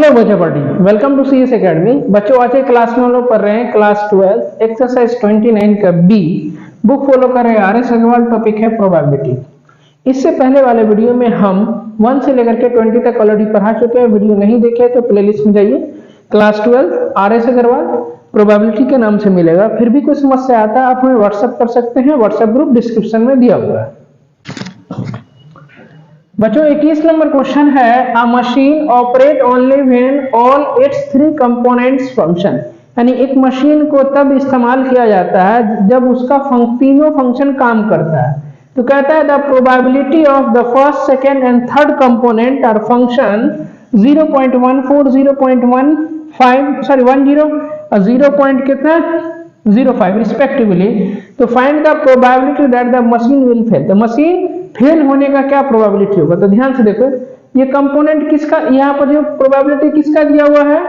Hello बच्चों party, welcome to CS academy. बच्चों आज के क्लास में हम लोग पढ़ रहे हैं क्लास 12 एक्सरसाइज 29 का बी। बुक फॉलो कर रहे हैं आर एस अग्रवाल। टॉपिक है प्रोबेबिलिटी। इससे पहले वाले वीडियो में हम 1 से लेकर के 20 तक ऑलरेडी पढ़ा चुके हैं। वीडियो नहीं देखे तो प्लेलिस्ट में जाइए। Class 12 R S Agarwal probability के नाम से मिलेगा। फिर भी कोई समस्या आता है आप हमें व्हाट्सएप कर सकते हैं। व्हाट्सएप ग्रुप डिस्क्रिप्शन में दिया हुआ है। बच्चों 21 नंबर क्वेश्चन है, अ machine operate only when all it's 3 components function. यानी एक मशीन को तब इस्तेमाल किया जाता है जब उसका तीनों फंक्शन काम करता है। तो कहता है the probability of the first, second and third component are function 0.14, 0.15 sorry 10 और 0. कितना 05 रिस्पेक्टिवली। तो find the probability that the machine will fail. The machine fail होने का क्या प्रोबेबिलिटी होगा। तो ध्यान से देखो, ये कंपोनेंट किसका, यहाँ पर जो प्रोबेबिलिटी किसका दिया हुआ है,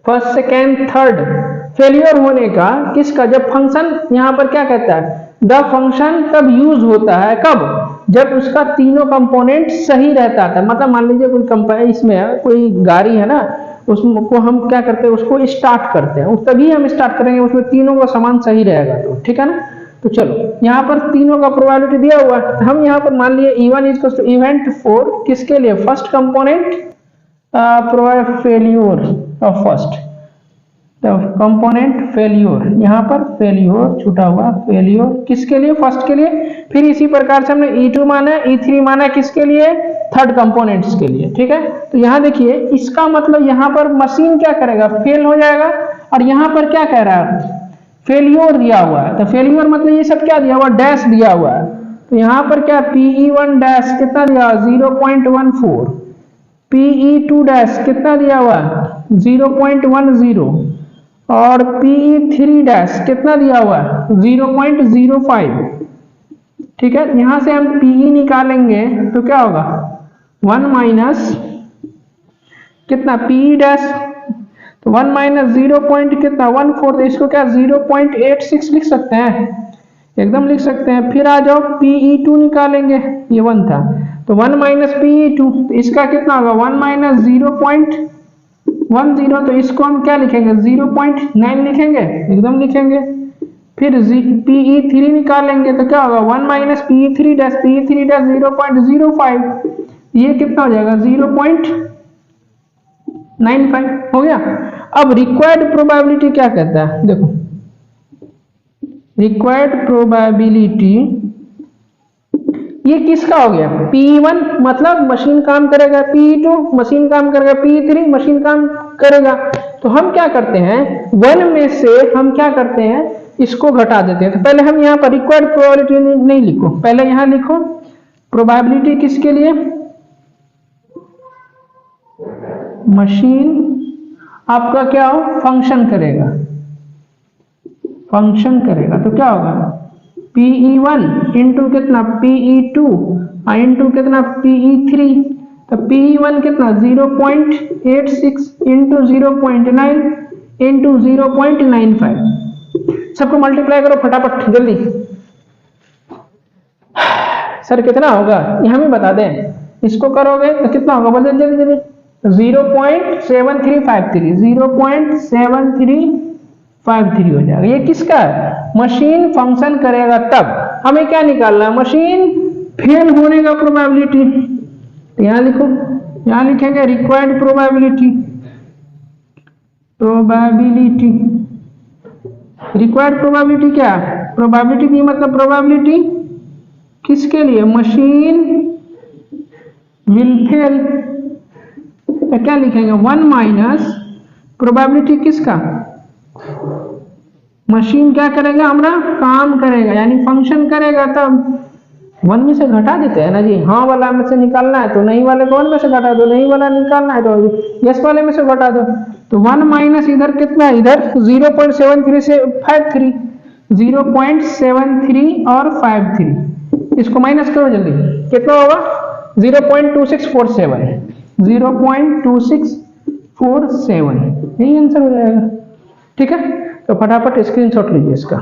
फर्स्ट सेकेंड थर्ड फेलियर होने का किसका। जब फंक्शन यहाँ पर क्या कहता है, द फंक्शन तब यूज होता है कब, जब उसका तीनों कंपोनेंट सही रहता था। मतलब मान लीजिए कोई कंपनी इसमें है, कोई गाड़ी है ना, उसको हम क्या करते हैं, उसको स्टार्ट करते हैं, तभी हम स्टार्ट करेंगे उसमें तीनों का सामान सही रहेगा। तो ठीक है ना। तो चलो यहाँ पर तीनों का प्रोबेबिलिटी दिया हुआ है। हम यहाँ पर मान लिए E1 इक्वल्स टू इवेंट 4 किसके लिए, first component failure of first, तो कंपोनेंट फेल्यूर, यहाँ पर फेल्यूर छूटा हुआ, फेल्यूर किसके लिए, फर्स्ट के लिए। फिर इसी प्रकार से हमने E2 माना, E3 माना किसके लिए, थर्ड कंपोनेंट्स के लिए। ठीक है। तो यहाँ देखिए इसका मतलब यहाँ पर मशीन क्या करेगा, फेल हो जाएगा। और यहाँ पर क्या कह रहा है, फेल्योर दिया हुआ है। तो फेल्योर मतलब ये सब क्या दिया हुआ, डैश दिया हुआ है। तो यहाँ पर क्या PE1 डैश कितना दिया हुआ 0.14, PE2 डैश कितना दिया हुआ 0.10 और PE3 डैश कितना दिया हुआ 0.05। ठीक है। यहां से हम PE निकालेंगे तो क्या होगा 1 माइनस कितना PE डैश, तो 1 माइनस 0 पॉइंट कितना 14, तो इसको क्या 0.86 लिख सकते हैं, एकदम लिख सकते हैं। फिर आ जाओ PE2 निकालेंगे, ये 1 था, तो 1 माइनस PE2, तो इसका कितना होगा 1 माइनस 0.10, तो इसको हम क्या लिखेंगे 0.9 लिखेंगे, एकदम लिखेंगे। फिर PE3 निकालेंगे तो क्या होगा 1 minus PE3 dash, PE3 dash 0.05, ये कितना हो जाएगा 0.95 हो गया। अब रिक्वायर्ड प्रोबेबिलिटी क्या कहता है, देखो रिक्वायर्ड प्रोबेबिलिटी ये किसका हो गया, PE1 मतलब मशीन काम करेगा, PE2 मशीन काम करेगा, PE3 मशीन काम करेगा। तो हम क्या करते हैं 1 में से हम क्या करते हैं इसको घटा देते हैं। तो पहले हम यहाँ पर रिक्वायर्ड प्रोबेबिलिटी नहीं लिखो, पहले यहाँ लिखो प्रोबेबिलिटी किसके लिए, मशीन आपका क्या हो फंक्शन करेगा, फंक्शन करेगा। तो क्या होगा PE1 इंटू कितना PE2 इंटू कितना PE3, तो PE1 कितना 0.86 इंटू 0.9 इंटू 0.95। सबको मल्टीप्लाई करो फटाफट जल्दी। सर कितना होगा ये हमें बता दें, इसको करोगे तो कितना होगा बोल जल्दी जल्दी 0.7353, 0.7353 हो जाएगा। ये किसका है, मशीन फंक्शन करेगा तब। हमें क्या निकालना है, मशीन फेल होने का प्रोबेबिलिटी। तो यहां लिखो, यहां लिखेंगे required probability, probability required probability क्या है, प्रोबेबिलिटी की मतलब प्रोबेबिलिटी किसके लिए, मशीन विल फेल। तो क्या लिखेंगे 1 माइनस प्रोबेबिलिटी किसका, मशीन क्या करेगा हमारा काम करेगा यानी फंक्शन करेगा तब। 1 में से घटा देते हैं ना जी, हाँ वाला में से निकालना है तो नहीं वाले को 1 में से घटा दो, नहीं वाला निकालना है तो यस वाले में से घटा दो। तो 1 माइनस इधर कितना है, इधर 0.73 से 53, 0.73 और 53, इसको माइनस करो जल्दी, कितना होगा 0.2647, 0.2647, यही आंसर हो जाएगा। ठीक है। तो फटाफट स्क्रीनशॉट लीजिए इसका।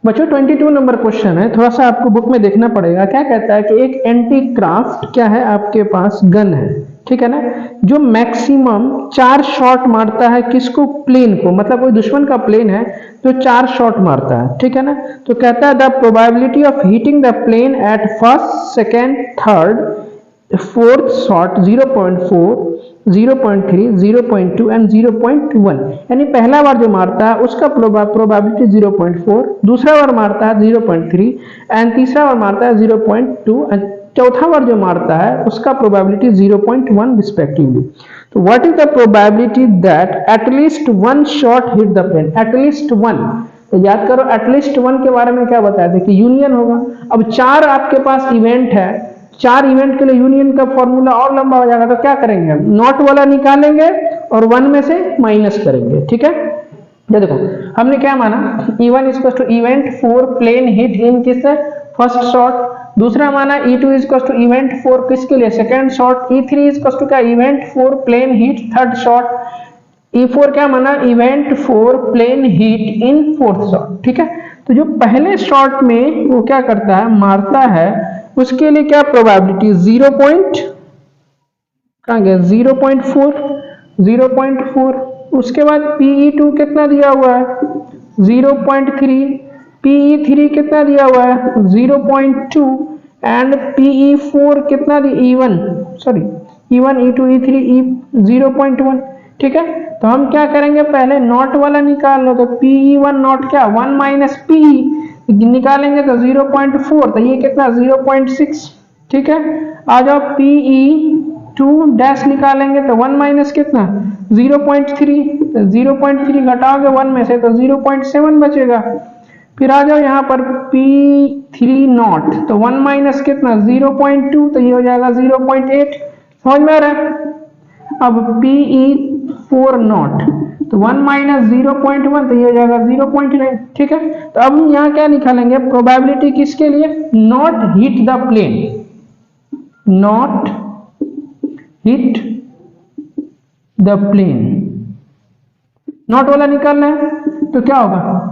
बच्चों 22 नंबर क्वेश्चन है, थोड़ा सा आपको बुक में देखना पड़ेगा। क्या कहता है कि एक एंटी क्राफ्ट क्या है, आपके पास गन है, ठीक है ना, जो मैक्सिमम 4 शॉट मारता है किसको, प्लेन को, मतलब कोई दुश्मन का प्लेन है जो 4 शॉट मारता है, ठीक है ना। तो कहता है the probability of hitting the plane at first, second, third, fourth shot 0.4, 0.3, 0.2 and 0.1, यानी पहला बार जो मारता है उसका प्रोबेबिलिटी 0.4, दूसरा बार मारता है 0.3 एंड तीसरा बार मारता है 0.2 एंड चौथा बार जो मारता है उसका प्रोबेबिलिटी 0.1 रिस्पेक्टिवली। तो what is the probability that at least one shot hit the plane, at least one. तो याद करो एटलीस्ट वन के बारे में क्या बताया था कि यूनियन होगा। अब 4 आपके पास इवेंट है, 4 इवेंट के लिए यूनियन का फॉर्मूला और लंबा हो जाएगा, तो क्या करेंगे हम, नॉट वाला निकालेंगे और 1 में से माइनस करेंगे, ठीक है। ये देखो हमने क्या माना, E1 equal to event 4 plane hit in किससे, फर्स्ट शॉट। दूसरा माना E2 इक्वल टू इवेंट 4 किसके लिए, second shot. E3 equal to क्या, event 4 plane hit third shot. E4 क्या माना, event 4 plane hit in fourth shot, ठीक है। तो जो पहले शॉट में वो क्या करता है, मारता है, उसके लिए क्या प्रोबेबिलिटी 0 पॉइंट, कहाँ गया 0.4, 0.4। उसके बाद PE2 कितना दिया हुआ है 0.3, PE3 कितना दिया हुआ है 0.2 एंड PE4 कितना दिया, E1 sorry E1, E2, E3, E 0.1, ठीक है। तो हम क्या करेंगे, पहले नॉट वाला निकाल लो, तो PE1 नॉट क्या 1 माइनस PE निकालेंगे तो 0.4, तो ये कितना 0.6, ठीक है। आ जाओ PE2 डैश निकालेंगे तो 1 माइनस कितना 0.3, 0.3 घटाओगे 1 में से तो 0.7 बचेगा। फिर आ जाओ यहाँ पर P3 नॉट, तो 1 माइनस कितना 0.2, तो ये हो जाएगा 0.8, समझ में आ रहा है। अब PE4 नॉट, तो 1 माइनस 0.1, तो ये हो जाएगा 0.9, ठीक है। तो अब हम यहाँ क्या निकालेंगे, प्रोबेबिलिटी किसके लिए, not hit the plane, not hit the plane, not वाला निकालना है। तो क्या होगा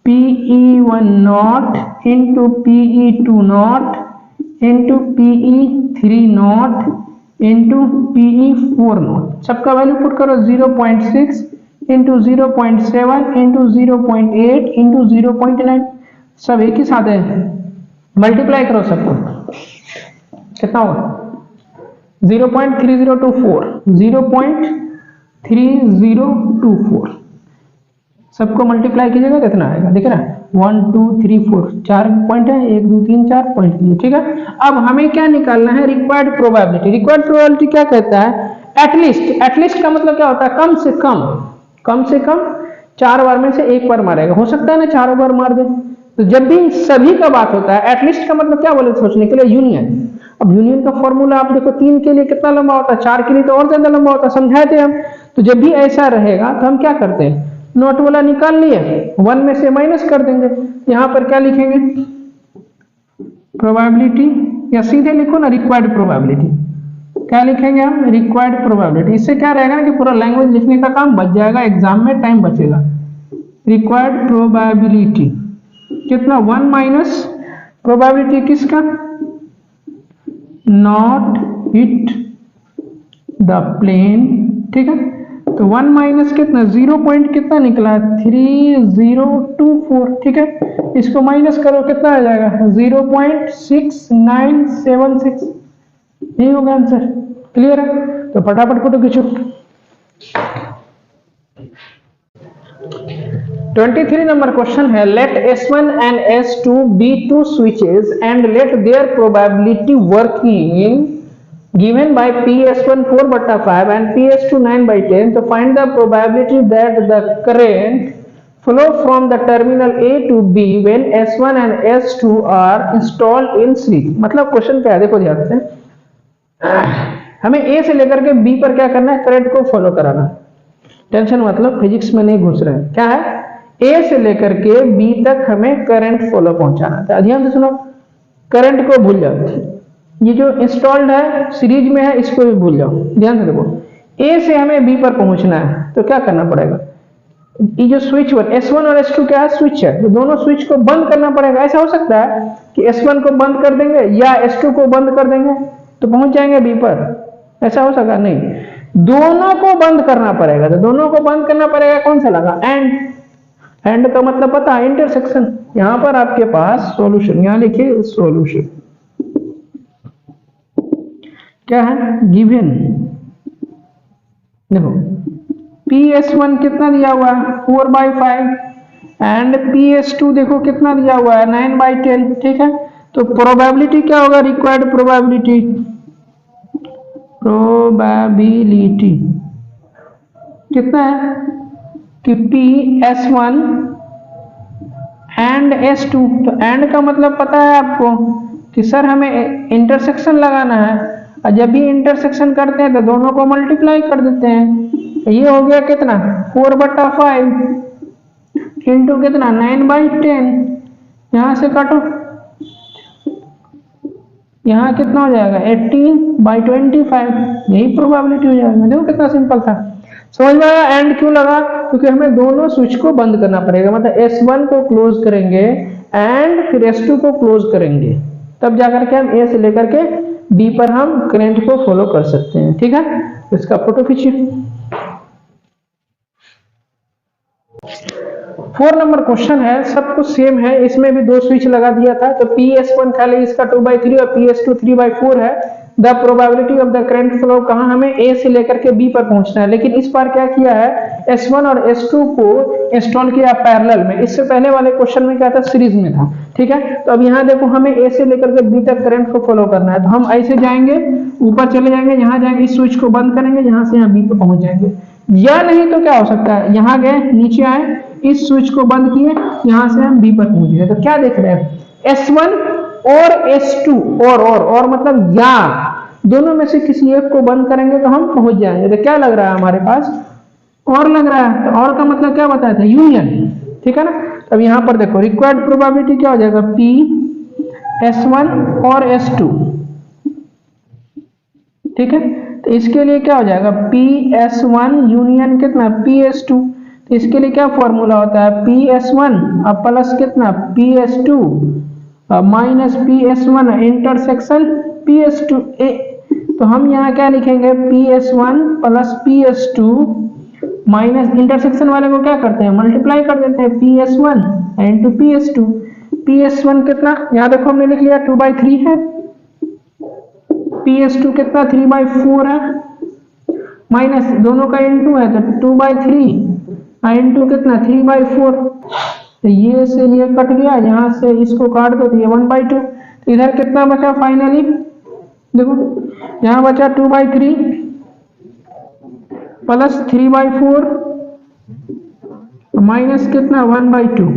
PE1 not into PE2 not into PE3 not into PE4 not, सबका वैल्यू पुट करो 0.6 इंटू 0.7 इंटू 0.8 इंटू 0.9, सब एक ही साथ है, मल्टीप्लाई करो सबको, कितना होगा 0.3024, 0.3024, सबको मल्टीप्लाई कीजिएगा कितना आएगा, देख रहा है 1 2 3 4, 4 पॉइंट है, 1 2 3 4 पॉइंट दिए, ठीक है। अब हमें क्या निकालना है, रिक्वायर्ड प्रोबेबिलिटी। रिक्वायर्ड प्रोबेबिलिटी क्या कहता है, एटलीस्ट, एटलीस्ट का मतलब क्या होता है, कम से कम, कम से कम 4 बार में से 1 बार मारेगा, हो सकता है ना 4 बार मार दे। तो जब भी सभी का बात होता है, एटलीस्ट का मतलब क्या बोले सोचने के लिए, यूनियन। अब यूनियन का फॉर्मूला आप देखो 3 के लिए कितना लंबा होता है, 4 के लिए तो और ज्यादा लंबा होता है, समझाए थे हम। तो जब भी ऐसा रहेगा तो हम क्या करते हैं, नोट वाला निकाल लिए, 1 में से माइनस कर देंगे, यहाँ पर क्या लिखेंगे प्रोबेबिलिटी, या सीधे लिखो ना रिक्वायर्ड प्रोबेबिलिटी, क्या लिखेंगे हम रिक्वायर्ड प्रोबेबिलिटी। इससे क्या रहेगा ना कि पूरा लैंग्वेज लिखने का काम बच जाएगा, एग्जाम में टाइम बचेगा। रिक्वायर्ड प्रोबेबिलिटी कितना 1 माइनस प्रोबेबिलिटी किसका, नॉट हिट द प्लेन, ठीक है। तो 1 माइनस कितना 0 पॉइंट कितना निकला 3024, ठीक है। इसको माइनस करो कितना आ जाएगा 0.6976, यही होगा आंसर, क्लियर है। तो फटाफट फोटो खींचो। 23 नंबर क्वेश्चन है, let S1 and S2 be 2 switches and let their probability working given by PS1 4/5 and PS2 9/10, to find the probability that the current flow from the terminal A to B when S1 and S2 are installed in series। मतलब question क्या है, देखो ध्यान से, हमें A से लेकर के B पर क्या करना है, करंट को फॉलो कराना। टेंशन मतलब फिजिक्स में नहीं घुस रहे हैं, क्या है A से लेकर के B तक हमें करंट फॉलो पहुंचाना था। ध्यान से सुनो, करंट को भूल जाओ, ये जो इंस्टॉल्ड है सीरीज में है इसको भी भूल जाओ। ध्यान से देखो, A से हमें B पर पहुंचना है तो क्या करना पड़ेगा, ये जो स्विच S1 और S2 क्या है, स्विच है, तो दोनों स्विच को बंद करना पड़ेगा। ऐसा हो सकता है कि S1 को बंद कर देंगे या S2 को बंद कर देंगे तो पहुंच जाएंगे B पर, ऐसा हो सका नहीं, दोनों को बंद करना पड़ेगा। तो दोनों को बंद करना पड़ेगा, कौन सा लगा, एंड का मतलब पता है, इंटरसेक्शन। यहां पर आपके पास सॉल्यूशन, यहां लिखिए सॉल्यूशन क्या है, गिवन। देखो PS1 कितना दिया हुआ है, 4/5 एंड PS2 देखो कितना दिया हुआ है, 9/10। ठीक है, तो प्रोबेबिलिटी क्या होगा, रिक्वायर्ड प्रोबेबिलिटी कितना है कि PS1 एंड S2। तो एंड का मतलब पता है आपको कि सर हमें इंटरसेक्शन लगाना है, और जब भी इंटरसेक्शन करते हैं तो दोनों को मल्टीप्लाई कर देते हैं। ये हो गया कितना, 4/5 इंटू कितना, 9/10। यहां से काटो, यहाँ कितना हो जाएगा, 18/25। यही प्रोबेबिलिटी हो जाएगा। देखो कितना सिंपल था, समझ में आया। एंड क्यों लगा, क्योंकि हमें दोनों स्विच को बंद करना पड़ेगा, मतलब S1 को क्लोज करेंगे एंड फिर S2 को क्लोज करेंगे, तब जाकर के हम A से लेकर के B पर हम करंट को फॉलो कर सकते हैं। ठीक है, इसका फोटो खींचिए। 4 नंबर क्वेश्चन है, सब कुछ सेम है, इसमें भी दो स्विच लगा दिया था। तो PS1 खाली इसका 2/3 और PS2 3/4 है। The probability of the current flow, कहा हमें A से लेकर के B पर पहुंचना है, लेकिन इस बार क्या किया है, S1 और S2 को इंस्टॉल किया पैरेलल में। इससे पहले वाले क्वेश्चन में क्या था, सीरीज में था। ठीक है, तो अब यहाँ देखो हमें A से लेकर के B तक करंट को फॉलो करना है, तो हम ऐसे जाएंगे, ऊपर चले जाएंगे, यहाँ जाएंगे, इस स्विच को बंद करेंगे, यहाँ से यहाँ B पे पहुंच जाएंगे। या नहीं तो क्या हो सकता है, यहाँ गए, नीचे आए, इस स्विच को बंद किए, यहां से हम B पर पहुंच गए। तो क्या देख रहे हैं, S1 और S2 और मतलब या दोनों में से किसी एक को बंद करेंगे तो हम पहुंच जाएंगे। तो क्या लग रहा है हमारे पास, और लग रहा है। तो और का मतलब क्या बताया था, यूनियन। ठीक है ना, अब यहां पर देखो रिक्वायर्ड प्रोबेबिलिटी क्या हो जाएगा, PS1 और S2। ठीक है, तो इसके लिए क्या हो जाएगा, PS1 यूनियन कितना, PS2। तो इसके लिए क्या फॉर्मूला होता है, PS1 अब प्लस कितना, PS2 minus PS1 intersection PS2। तो हम यहाँ क्या लिखेंगे, PS1 plus PS2 minus intersection वाले को क्या करते हैं, मल्टीप्लाई कर देते हैं, PS1 इंटू PS2। PS1 कितना, यहाँ देखो हमने लिख लिया 2/3 है, PS2 कितना 3/4 है, माइनस दोनों का इंटू है तो 2/3 इंटू कितना 3/4। तो ये से ये कट गया, यहाँ से इसको काट दो तो ये 1/2। तो इधर कितना बचा फाइनली, देखो यहाँ बचा 2/3 प्लस 3/4 माइनस कितना 1/2।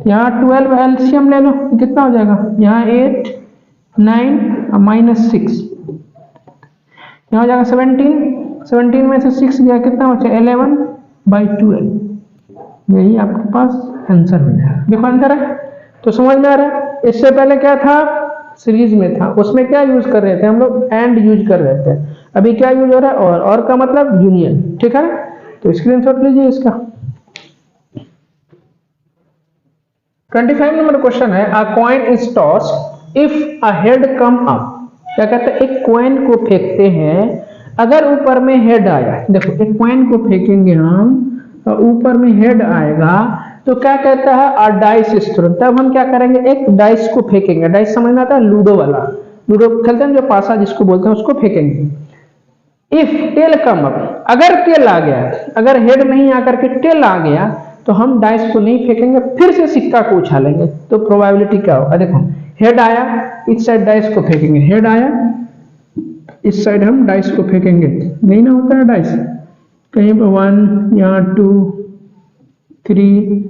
यहाँ 12 एलसीएम ले लो, कितना हो जाएगा, यहाँ 8 9 माइनस 6, यहाँ हो जाएगा 17 में से 6 गया, कितना बचा 11/12। यही आपके पास आंसर हो जाएगा। देखो आंसर है, तो समझ में आ रहा है। इससे पहले क्या था, सीरीज में था, उसमें क्या यूज कर रहे थे हम लोग, एंड यूज कर रहे थे। अभी क्या यूज हो रहा है, और का मतलब यूनियन। ठीक है, तो स्क्रीनशॉट लीजिए इसका। 25 नंबर क्वेश्चन है, अ coin is tossed if a head come up. क्या कहते हैं, एक कॉइन को फेंकते हैं, अगर ऊपर में हेड आया, देखो एक कॉइन को फेंकेंगे हम, ऊपर में हेड आएगा, तो क्या कहता है, अ डाइस इज थ्रोन। तब हम क्या करेंगे, एक डाइस को फेंकेंगे। डाइस समझ में आता है, लूडो वाला, लूडो खेलते हैं जो पासा जिसको बोलते हैं, उसको फेंकेंगे। इफ टेल कम अप, अगर टेल आ गया, अगर हेड नहीं आकर के टेल आ गया, तो हम डाइस को नहीं फेंकेंगे, फिर से सिक्का को उछालेंगे। तो प्रोबेबिलिटी क्या होगा, देखो हेड आया, इस साइड डाइस को फेंकेंगे, हेड आया, इस साइड हम डाइस को फेंकेंगे, नहीं ना होता है डाइस, कहीं पर 1, यहाँ 2 3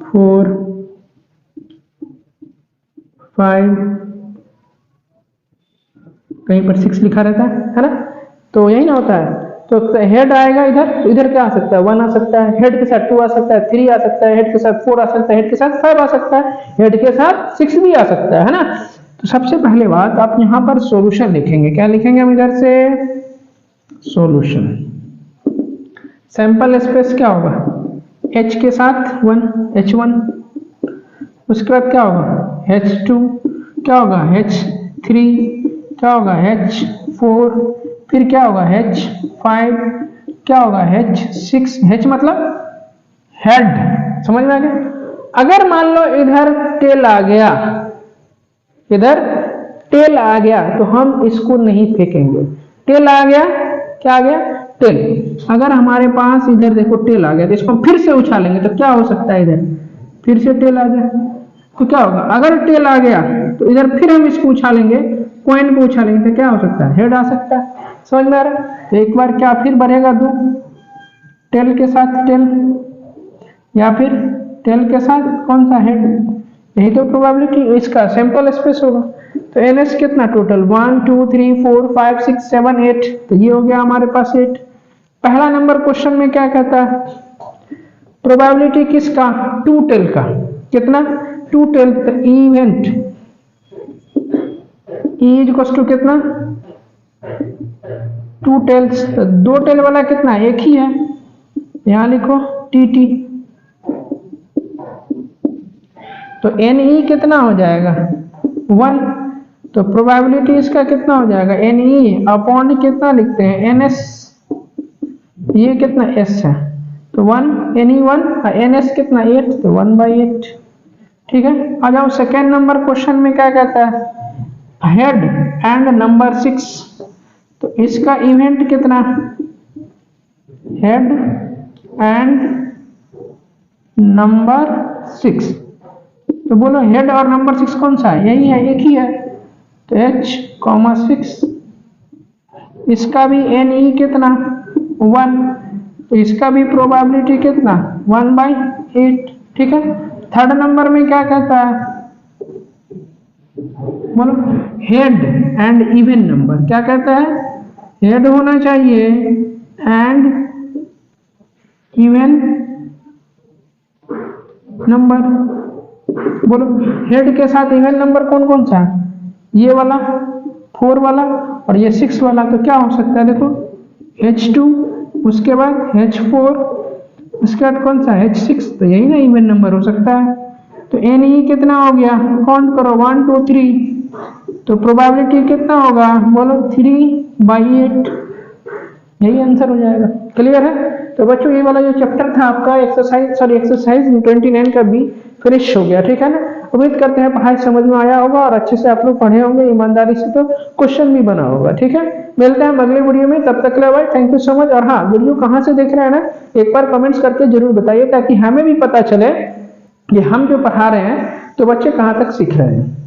4 5, कहीं पर 6 लिखा रहता है ना, तो यही ना होता है। तो हेड आएगा इधर, तो इधर क्या आ सकता है, 1 आ सकता है, हेड के साथ 2 आ सकता है, 3 आ सकता है, हेड के साथ 4 आ सकता है, हेड के साथ 5 आ सकता है, हेड के साथ 6 भी आ सकता है ना। तो सबसे पहले बात आप यहाँ पर सॉल्यूशन लिखेंगे, क्या लिखेंगे हम इधर से, सॉल्यूशन। सैंपल स्पेस क्या होगा, H के साथ 1 H1, उसके बाद क्या होगा H2, क्या होगा H3, क्या होगा H4, फिर क्या होगा H5, क्या होगा H6, H मतलब हेड, समझ में आ गया। अगर मान लो इधर टेल आ गया, इधर टेल आ गया तो हम इसको नहीं फेंकेंगे। टेल आ गया, क्या आ गया टेल, अगर हमारे पास इधर देखो टेल आ गया तो इसको हम फिर से उछालेंगे तो क्या हो सकता है, इधर फिर से टेल आ गया तो क्या होगा, अगर टेल आ गया तो इधर फिर हम इसको उछालेंगे, पॉइंट को उछालेंगे तो क्या हो सकता है, हेड आ सकता है। समझ में आ रहा है। तो एक बार क्या फिर बढ़ेगा 2, टेल के साथ टेल, या फिर टेल के साथ कौन सा हेड, यही तो प्रोबेबिलिटी इसका सैंपल स्पेस होगा। तो एनएस कितना टोटल 1 2 3 4 5 6 7 8, तो ये हो गया हमारे पास 8। पहला नंबर क्वेश्चन में क्या कहता है, प्रोबेबिलिटी किसका, 2 टेल का, कितना 2 टेल, तो इवेंट ई इक्वल्स टू कितना 2 टेल्स, तो 2 टेल वाला कितना एक ही है, यहां लिखो टी, तो एन ई कितना हो जाएगा 1, तो प्रोबेबिलिटी इसका कितना हो जाएगा एन ई अपॉन कितना लिखते हैं एन एस, ये कितना एस है तो 1 एन ई 1, एन एस कितना 8, तो 1/8। ठीक है, आ जाओ सेकेंड नंबर क्वेश्चन में क्या कहता है, हेड एंड नंबर 6, तो इसका इवेंट कितना, हेड एंड नंबर 6, तो बोलो हेड और नंबर 6 कौन सा है, यही है, एक ही है, तो H, 6, इसका भी एन ई कितना 1, तो इसका भी प्रोबेबिलिटी कितना 1/8। ठीक है, थर्ड नंबर में क्या कहता है, बोलो हेड एंड इवन नंबर, क्या कहता है, हेड होना चाहिए एंड इवन नंबर। बोलो हेड के साथ इवन नंबर कौन कौन सा है, ये वाला 4 वाला और ये 6 वाला, तो क्या हो सकता है देखो H2, उसके बाद H4, उसके बाद कौन सा H6, तो यही ना इवन नंबर हो सकता है। तो एन ई कितना हो गया, काउंट करो 1 2 3, तो प्रोबेबिलिटी कितना होगा, बोलो 3/8, यही आंसर हो जाएगा। क्लियर है। तो बच्चों ये वाला जो चैप्टर था आपका एक्सरसाइज 29 का भी फिनिश हो गया। ठीक है ना, उम्मीद करते हैं पढ़ाई समझ में आया होगा और अच्छे से आप लोग पढ़े होंगे ईमानदारी से, तो क्वेश्चन भी बना होगा। ठीक है, मिलते हैं अगले वीडियो में, तब तक के लिए भाई थैंक यू सो मच। और हाँ, वीडियो कहाँ से देख रहे हैं ना, एक बार कमेंट्स करके जरूर बताइए ताकि हमें भी पता चले कि हम जो पढ़ा रहे हैं तो बच्चे कहाँ तक सीख रहे हैं।